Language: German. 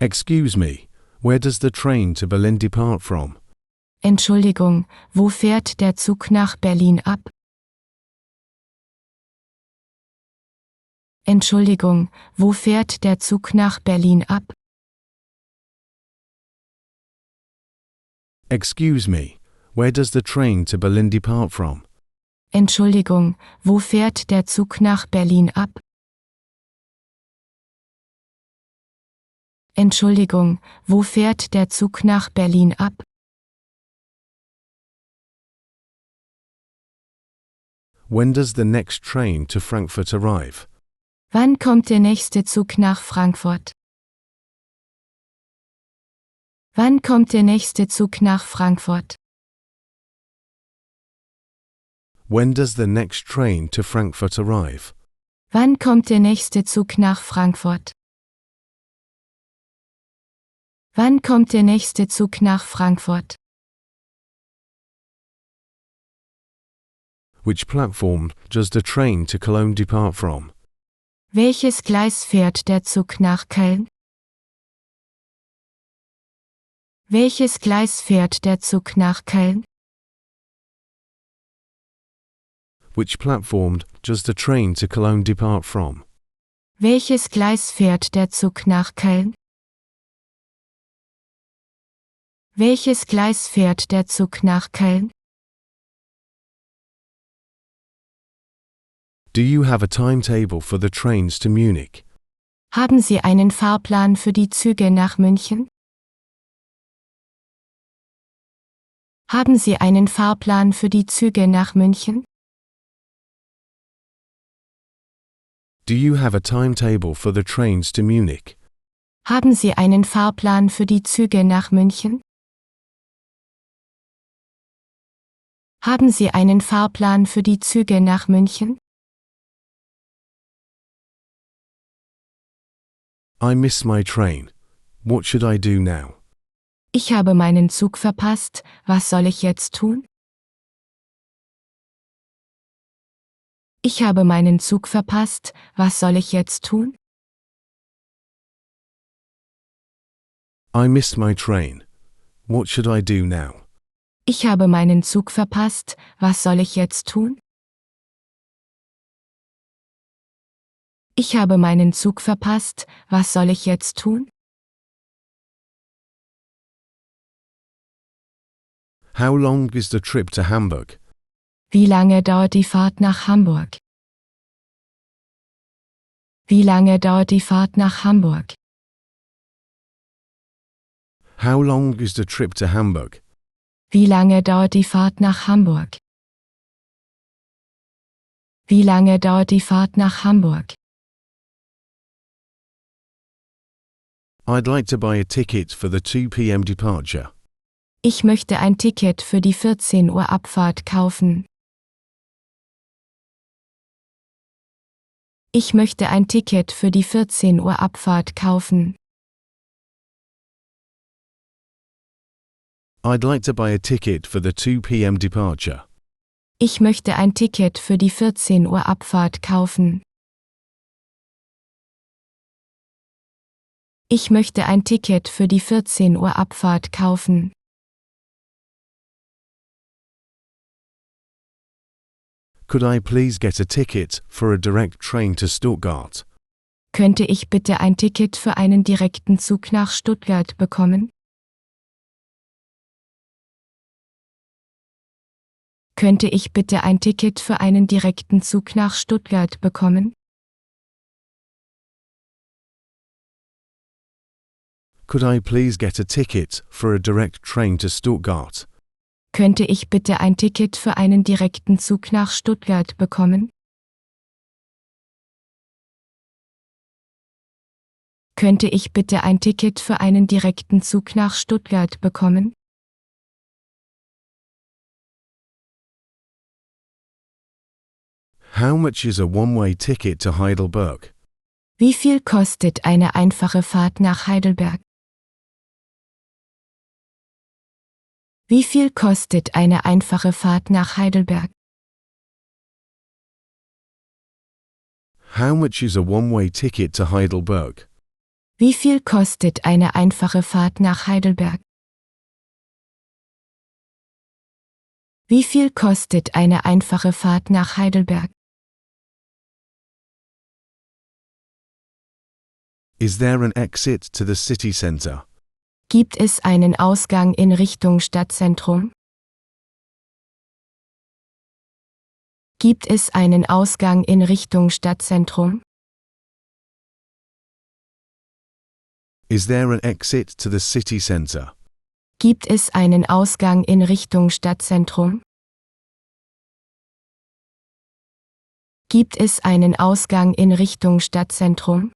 Excuse me, where does the train to Berlin depart from? Entschuldigung, wo fährt der Zug nach Berlin ab? Entschuldigung, wo fährt der Zug nach Berlin ab? Excuse me, where does the train to Berlin depart from? Entschuldigung, wo fährt der Zug nach Berlin ab? Entschuldigung, wo fährt der Zug nach Berlin ab? When does the next train to Frankfurt arrive? Wann kommt der nächste Zug nach Frankfurt? Wann kommt der nächste Zug nach Frankfurt? When does the next train to Frankfurt arrive? Wann kommt der nächste Zug nach Frankfurt? Wann kommt der nächste Zug nach Frankfurt? Which platform does the train to Cologne depart from? Welches Gleis fährt der Zug nach Köln? Welches Gleis fährt der Zug nach Köln? Which platform does the train to Cologne depart from? Welches Gleis fährt der Zug nach Köln? Welches Gleis fährt der Zug nach Köln? Do you have a timetable for the trains to Munich? Haben Sie einen Fahrplan für die Züge nach München? Haben Sie einen Fahrplan für die Züge nach München? Do you have a timetable for the trains to Munich? Haben Sie einen Fahrplan für die Züge nach München? Haben Sie einen Fahrplan für die Züge nach München? I miss my train. What should I do now? Ich habe meinen Zug verpasst, was soll ich jetzt tun? Ich habe meinen Zug verpasst, was soll ich jetzt tun? I miss my train. What should I do now? Ich habe meinen Zug verpasst, was soll ich jetzt tun? Ich habe meinen Zug verpasst, was soll ich jetzt tun? How long is the trip to Hamburg? Wie lange dauert die Fahrt nach Hamburg? Wie lange dauert die Fahrt nach Hamburg? How long is the trip to Hamburg? Wie lange dauert die Fahrt nach Hamburg? Wie lange dauert die Fahrt nach Hamburg? I'd like to buy a ticket for the 2 p.m. departure. Ich möchte ein Ticket für die 14 Uhr Abfahrt kaufen. Ich möchte ein Ticket für die 14 Uhr Abfahrt kaufen. I'd like to buy a ticket for the 2 p.m. departure. Ich möchte ein Ticket für die 14 Uhr Abfahrt kaufen. Ich möchte ein Ticket für die 14 Uhr Abfahrt kaufen. Could I please get a ticket for a direct train to Stuttgart? Könnte ich bitte ein Ticket für einen direkten Zug nach Stuttgart bekommen? Könnte ich bitte ein Ticket für einen direkten Zug nach Stuttgart bekommen? Could I please get a ticket for a direct train to Stuttgart? Könnte ich bitte ein Ticket für einen direkten Zug nach Stuttgart bekommen? Könnte ich bitte ein Ticket für einen direkten Zug nach Stuttgart bekommen? How much is a one-way ticket to Heidelberg? Wie viel kostet eine einfache Fahrt nach Heidelberg? Wie viel kostet eine einfache Fahrt nach Heidelberg? How much is a one-way ticket to Heidelberg? Wie viel kostet eine einfache Fahrt nach Heidelberg? Wie viel kostet eine einfache Fahrt nach Heidelberg? Is there an exit to the city centre? Gibt es einen Ausgang in Richtung Stadtzentrum? Gibt es einen Ausgang in Richtung Stadtzentrum? Is there an exit to the city centre? Gibt es einen Ausgang in Richtung Stadtzentrum? Gibt es einen Ausgang in Richtung Stadtzentrum?